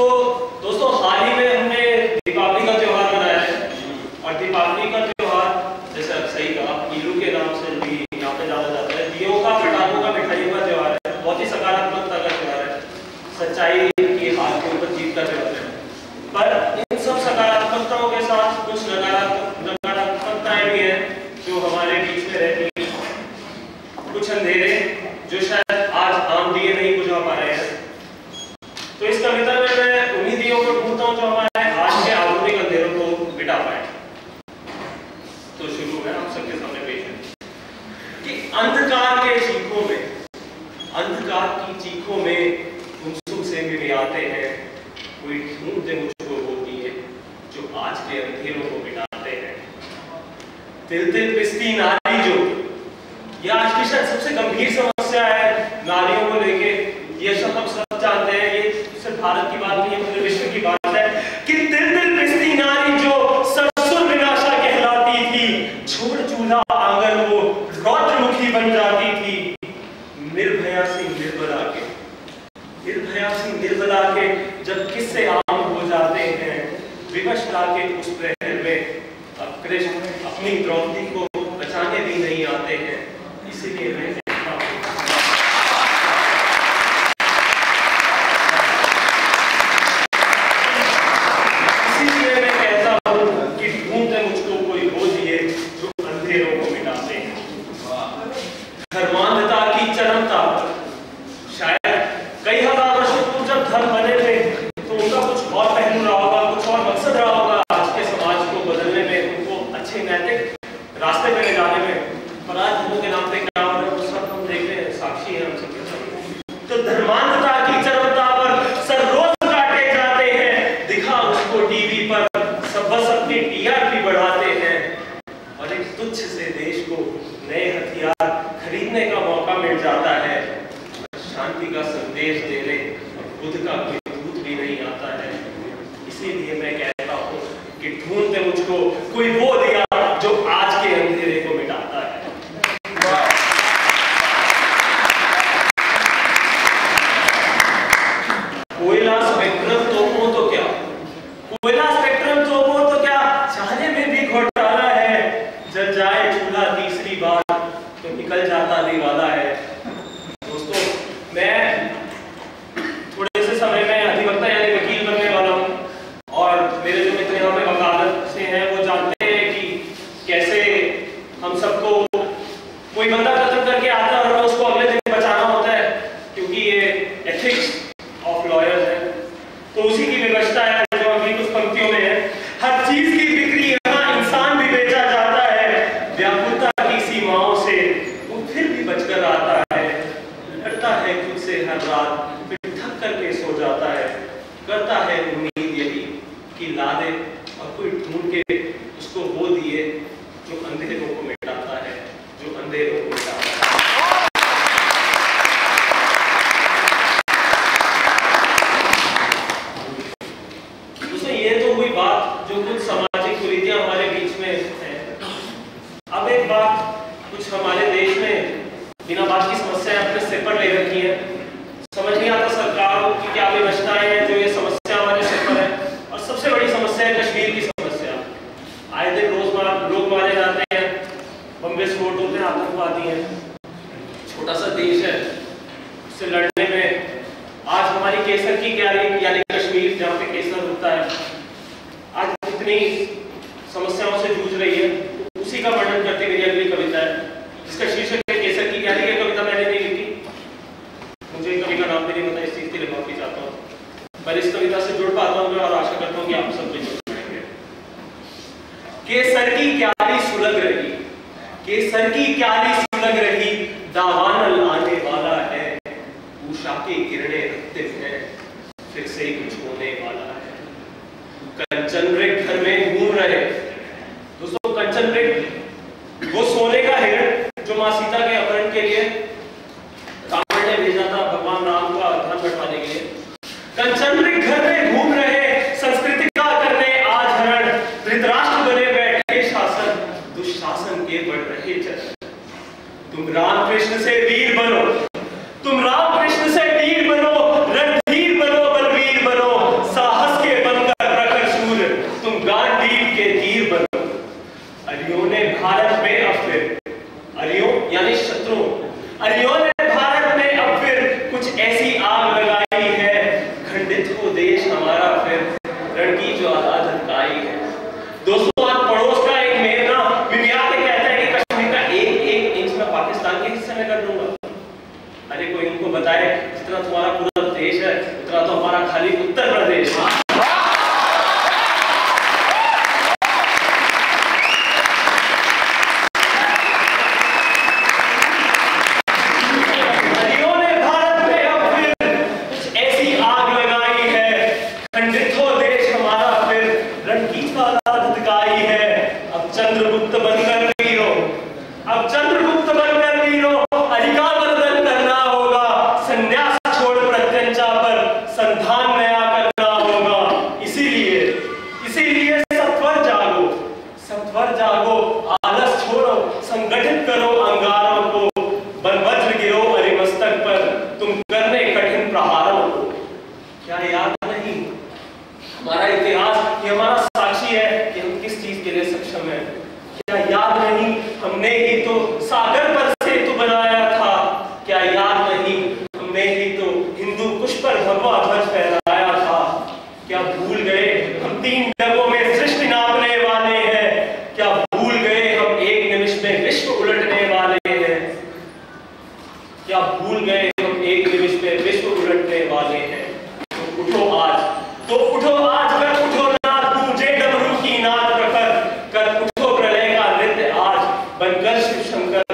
तो दोस्तों हाल ही में हमने दीपावली का त्योहार मनाया है और दीपावली का त्योहार जैसे आप सही कहा ईलू के नाम से भी यहाँ पे जाना जाता है। दियों का, पटाखों का, मिठाइयों का त्योहार है। बहुत ही सकारात्मकता का त्योहार है, सच्चाई की हाथ के ऊपर जीत का त्योहार है। पर इन सब सकारात्मकताओं के साथ कुछ नकारात्मकताएं भी हैं जो हमारे बीच में रहती हैं, कुछ अंधेरे जो शायद आज आम दिए नहीं बुझा पा रहे हैं। तो इस कविता में मैं उन्हीं दियों को ढूंढता हूं जो हमारे आज के आधुनिक अंधेरों को मिटा पाए। तो शुरू है आप सबके सामने पेश है कि अंधकार की चीखों में गुमसुम से मिलाते हैं, कोई ढूंढते मुझको वो दिए जो आज के अंधेरों को मिटाते हैं। तिल तिल पिसती नारी जो, यह आज की शायद सबसे गंभीर समस्या है नारियों को लेके। ये सब हम सब जानते हैं, ये सिर्फ भारत की बात नहीं है, पूरे विश्व की बात है कि तिल तिल पिसती नारी जो सरसुर विनाशा कहलाती थी, छोड़ चूल्हा आंगन वो रौद्रमुखी बन जाती थी। निर्भया सी निर्बला के जब किस्से आम हो जाते हैं, विवश लाके उस प्रहर में अब कृष्ण अपनी द्रौपदी को बचाने भी नहीं आते हैं। इसीलिए मैं कहता हूं कि ढूंढते मुझको कोई वो दिए जो अंधेरों को मिटाते हैं। धर्मांधता की चरमता, शायद कई हजार वर्षों पूर्व जब धर्म बने थे तो उनका कुछ और पहलू रहा होगा, कुछ और मकसद रहा होगा आज के समाज को बदलने में, उनको अच्छे नैतिक रास्ते पे ले जाने में। पर आज धर्मों के नाम पे क्या हो रहा है वो सब हम देख रहे हैं, साक्षी है हम सबके सामने। तो धर्मांधता की चरमता पर सर रोज काटे जाते हैं, दिखा उसको टीवी पर, सब बस अपनी टीआरपी बढ़ाते हैं और एक तुच्छ से देश को नए हथियार खरीदने का मौका मिल जाता है। शांति का संदेश देने बुद्ध का कोई दूत भी नहीं आता है। इसीलिए मैं कहता हूं कि ढूंढते मुझको कोई वो दिया जो आज के अंधेरे को मिटाता है। कोयला स्पेक्ट्रम तोपों तो क्या, चाहने में भी घोटाला है। जल जाए चूल्हा तीसरी बार तो निकल जाता दिवाला है। दोस्तों मैं थोड़े से समय में अधिवक्ता यानी वकील बनने वाला हूं और मेरे जो मित्र यहाँ पे वकालत से हैं वो जानते हैं कि कैसे हम सबको कोई बंदा कत्ल करके आता है और उसको अगले दिन बचाना होता है, क्योंकि ये एथिक्स ऑफ लॉयर्स है। तो उसी की व्यवस्था है जो अभी कुछ पंक्तियों में है। हर चीज की बिक्री यहाँ इंसान भी बेचा जाता है, व्याकुलता की सीमाओं से वो फिर भी बचकर आता है, लड़ता है खुद से हर रात फिर थक करके सो जाता है, करता है उम्मीद यही कि ला दे और कोई ढूंढ के उसको वो दिए जो अंधेरों को मिटाता है, जो अंधेरों को मिटाता है। दोस्तों ये तो हुई बात जो कुछ सामाजिक कुरीतियां हमारे बीच में है। अब एक बात, कुछ हमारे देश में बिना बात की समस्याएं अपने सिर पर ले रखी है। समझ नहीं आता सरकारों की क्या व्यवस्थाएं हैं जो ये समस्या हमारे सिर पर है। और सबसे बड़ी समस्या है कश्मीर की समस्या। आए दिन लोग मारे जाते हैं, बम विस्फोट होते हैं, आतंकवादी हैं। छोटा सा देश है, उससे लड़ने में आज हमारी केसर की क्यारी यानी कश्मीर जहाँ पे केसर होता है, आज कितनी समस्याओं से जूझ रही है। उसी का वर्णन करती मेरी अगली कविता है जिसका शीर्षक है केसर की क्यारी। ये कविता मैंने नहीं लिखी, मुझे कवि का नाम भी नहीं पता, इस चीज के लिए माफी चाहता हूँ, पर इस कविता से जुड़ पाता हूँ मैं और आशा करता हूँ कि आप सब भी जुड़ पाएंगे। केसर की क्यारी सुलग रही, केसर की क्यारी सुलग रही, दावानल आने वाला है, उषा की किरणें रक्तित हैं, फिर से ही कुछ होने वाला है। कंचन मृग घर में घूम रहे। दोस्तों कंचन मृग वो सोने का हिरण जो मां सीता के अपहरण के लिए रावण ने भेजा था भगवान राम का ध्यान बंटवाने के लिए। कंचन मृग घर में घूम रहे, संस्कृति का करने आज हरण, धृतराष्ट्र बने बैठे शासन, दुशासन के बढ़ रहे चरण। भूल गए हम एक निमिष में विश्व उलटने वाले हैं। तो उठो आज, तो उठो आज, कर उठो नाद गूंजे डमरू की नाद प्रखर, कर उठो प्रलय का नृत्य आज बनकर शिव शंकर